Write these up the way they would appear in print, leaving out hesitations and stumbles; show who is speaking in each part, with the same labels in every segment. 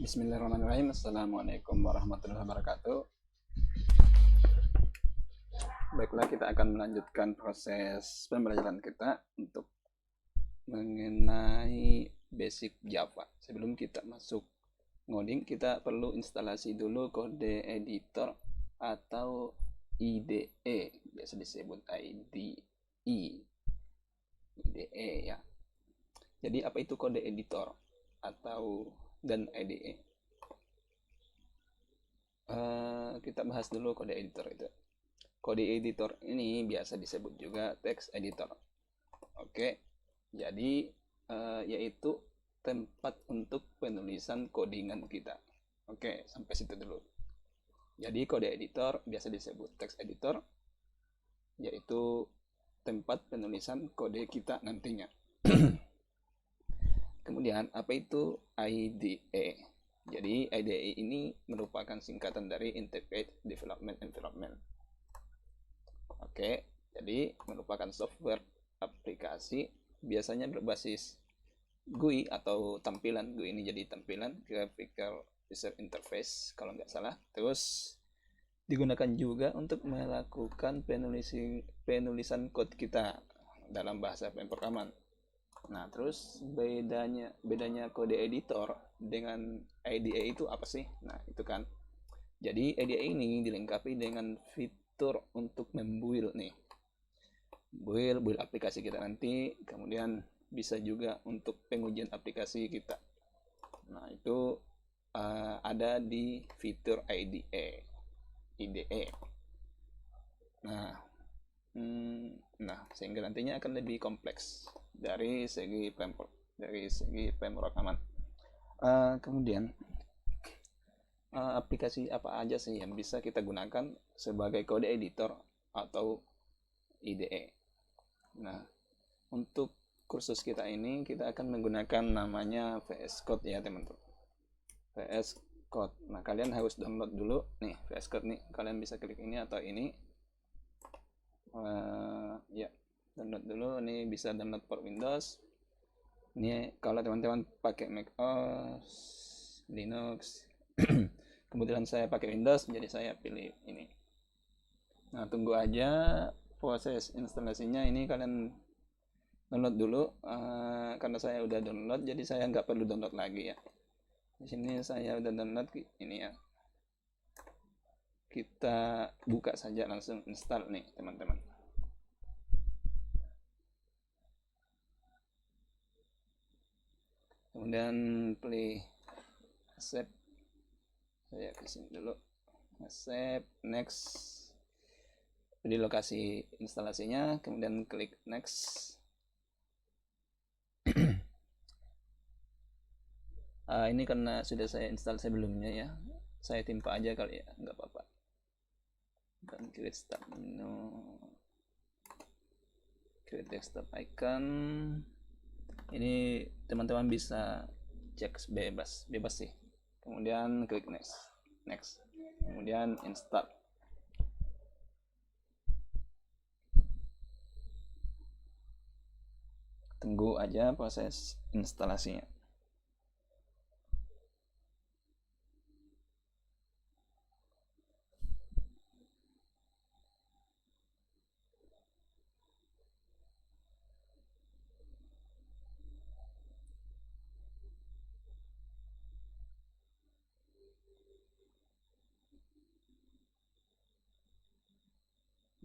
Speaker 1: Bismillahirrahmanirrahim. Assalamualaikum warahmatullahi wabarakatuh. Baiklah, kita akan melanjutkan proses pembelajaran kita untuk mengenai basic Java. Sebelum kita masuk ngoding, kita perlu instalasi dulu kode editor atau IDE, biasa disebut IDE ya. Jadi apa itu kode editor atau dan IDE? Kita bahas dulu kode editor itu. Kode editor ini biasa disebut juga text editor. Oke, jadi yaitu tempat untuk penulisan codingan kita. Oke, sampai situ dulu. Jadi kode editor biasa disebut text editor, yaitu tempat penulisan kode kita nantinya. Kemudian apa itu IDE? Jadi IDE ini merupakan singkatan dari Interface Development Environment. Oke, jadi merupakan software aplikasi biasanya berbasis GUI atau tampilan. GUI ini jadi tampilan Graphical User Interface kalau nggak salah. Terus digunakan juga untuk melakukan penulisan code kita dalam bahasa pemrograman. Nah, terus bedanya kode editor dengan IDE itu apa sih? Nah, itu kan. Jadi IDE ini dilengkapi dengan fitur untuk membuild nih. Build aplikasi kita nanti, kemudian bisa juga untuk pengujian aplikasi kita. Nah, itu ada di fitur IDE. Nah, sehingga nantinya akan lebih kompleks dari segi pemrograman. Kemudian aplikasi apa aja sih yang bisa kita gunakan sebagai kode editor atau IDE? Nah, untuk kursus kita ini kita akan menggunakan namanya VS Code ya teman-teman. VS Code. Nah, kalian harus download dulu nih VS Code nih. Kalian bisa klik ini atau ini. Ya, download dulu. Ini bisa download for Windows. Ini kalau teman-teman pakai Mac OS, Linux. Kebetulan saya pakai Windows, jadi saya pilih ini. Nah, tunggu aja proses instalasinya. Ini kalian download dulu. Karena saya udah download, jadi saya nggak perlu download lagi ya. Di sini saya udah download ini ya. Kita buka saja langsung install nih teman-teman. Kemudian play accept. Saya kesini dulu. Accept, next. Di lokasi instalasinya, kemudian klik next. Ini karena sudah saya install sebelumnya ya. Saya timpa aja kali ya, nggak apa-apa. Dan create start menu. Create desktop icon. Ini teman-teman bisa cek bebas sih. Kemudian klik next, kemudian install. Tunggu aja proses instalasinya.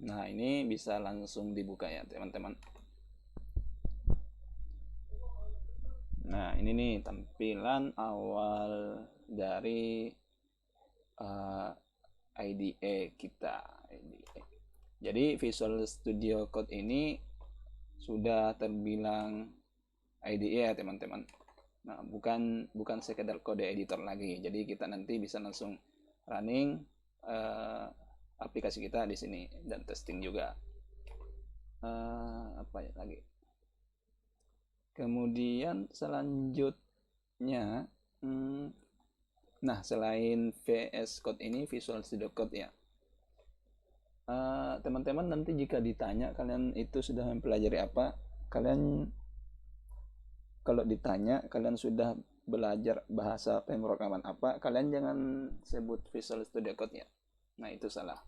Speaker 1: Nah, ini bisa langsung dibuka ya teman-teman. Nah, ini nih tampilan awal dari IDE kita. Jadi Visual Studio Code ini sudah terbilang IDE ya teman-teman. Nah, bukan sekedar kode editor lagi. Jadi kita nanti bisa langsung running aplikasi kita di sini dan testing juga. Apa ya lagi? Kemudian selanjutnya, nah selain VS Code ini Visual Studio Code ya. Teman-teman nanti jika ditanya kalian itu sudah mempelajari apa, kalau ditanya kalian sudah belajar bahasa pemrograman apa, kalian jangan sebut Visual Studio Code ya. Nah, itu salah.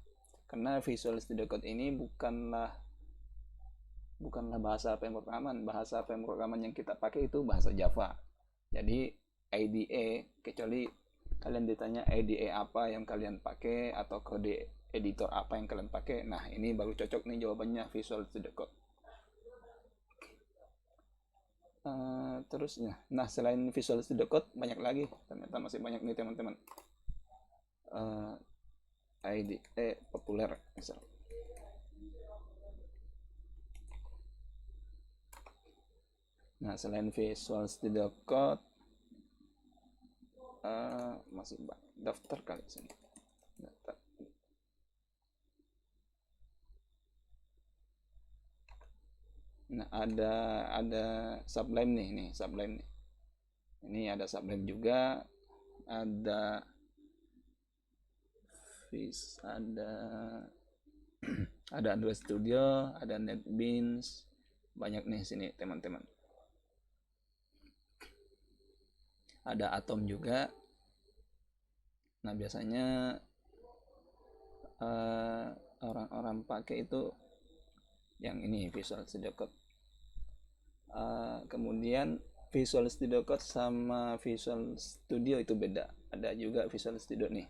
Speaker 1: Karena Visual Studio Code ini bukanlah bahasa pemrograman. Bahasa pemrograman yang kita pakai itu bahasa Java. Jadi IDE, kecuali kalian ditanya IDE apa yang kalian pakai atau kode editor apa yang kalian pakai, nah ini baru cocok nih jawabannya Visual Studio Code. Terusnya, nah selain Visual Studio Code banyak lagi, ternyata masih banyak nih teman-teman. IDE populer misal. Nah selain Visual Studio Code masih daftar kali sini. Daftar. Nah ada Sublime nih Sublime nih. Ini ada Sublime juga, ada ada Android Studio, ada NetBeans, banyak nih sini teman-teman. Ada Atom juga. Nah biasanya orang-orang pakai itu yang ini Visual Studio Code. Kemudian Visual Studio Code sama Visual Studio itu beda. Ada juga Visual Studio nih.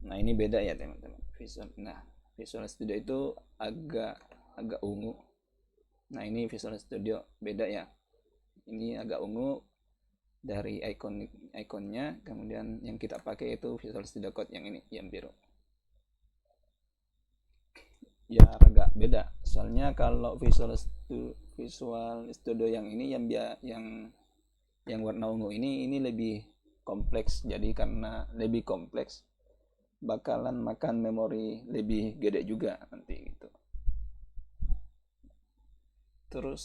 Speaker 1: Nah ini beda ya teman-teman. Visual Studio itu agak ungu. Nah ini Visual Studio beda ya. Ini agak ungu dari ikonnya, kemudian yang kita pakai itu Visual Studio Code yang ini, yang biru. Ya agak beda. Soalnya kalau Visual Studio yang ini yang warna ungu ini lebih kompleks. Jadi karena lebih kompleks, bakalan makan memori lebih gede juga nanti gitu. Terus,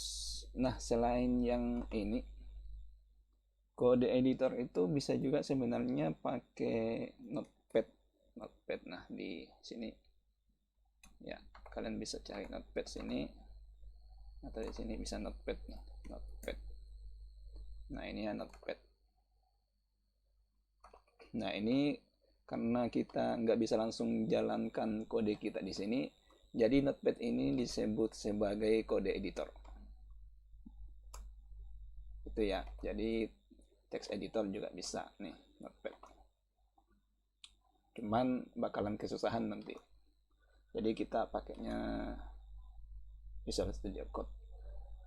Speaker 1: nah selain yang ini, kode editor itu bisa juga sebenarnya pakai Notepad. Nah di sini ya kalian bisa cari Notepad sini, atau di sini bisa Notepad nih, Notepad. Nah ini ya Notepad. Nah ini karena kita nggak bisa langsung jalankan kode kita di sini, jadi Notepad ini disebut sebagai kode editor. Itu ya. Jadi text editor juga bisa nih Notepad. Cuman bakalan kesusahan nanti. Jadi kita pakainya Visual Studio Code.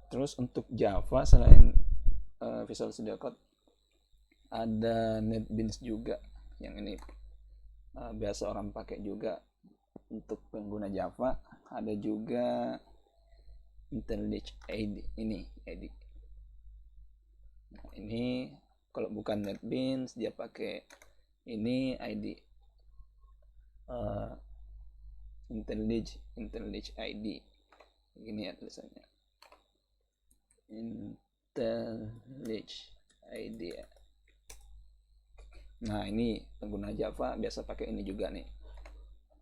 Speaker 1: Terus untuk Java selain Visual Studio Code ada NetBeans juga, yang ini biasa orang pakai juga untuk pengguna Java. Ada juga IntelliJ IDE ini. Nah, ini kalau bukan NetBeans dia pakai ini IDE IntelliJ IDE. Ini ya tulisannya, IntelliJ IDE. Nah ini pengguna Java biasa pakai ini juga nih.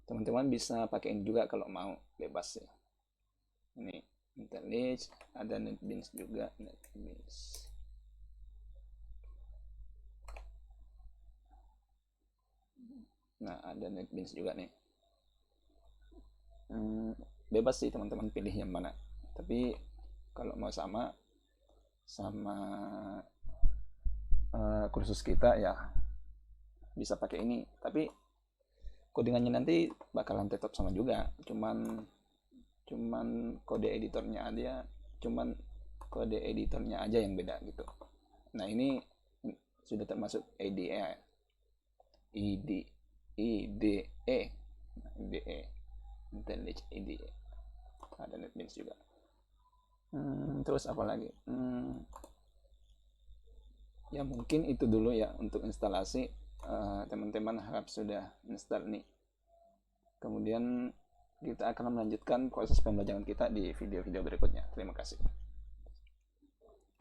Speaker 1: Teman-teman bisa pakai ini juga kalau mau, bebas ya. Ini IntelliJ, ada NetBeans juga, NetBeans. Nah ada NetBeans juga nih. Bebas sih teman-teman pilih yang mana. Tapi kalau mau sama kursus kita ya bisa pakai ini. Tapi codingannya nanti bakalan tetap sama juga. Cuman kode editornya aja yang beda gitu. Nah ini sudah termasuk IDE. IntelliJ IDE. Ada NetBeans juga. Terus apa lagi? Ya mungkin itu dulu ya untuk instalasi. Teman-teman harap sudah install nih. Kemudian kita akan melanjutkan proses pembelajaran kita di video-video berikutnya. Terima kasih.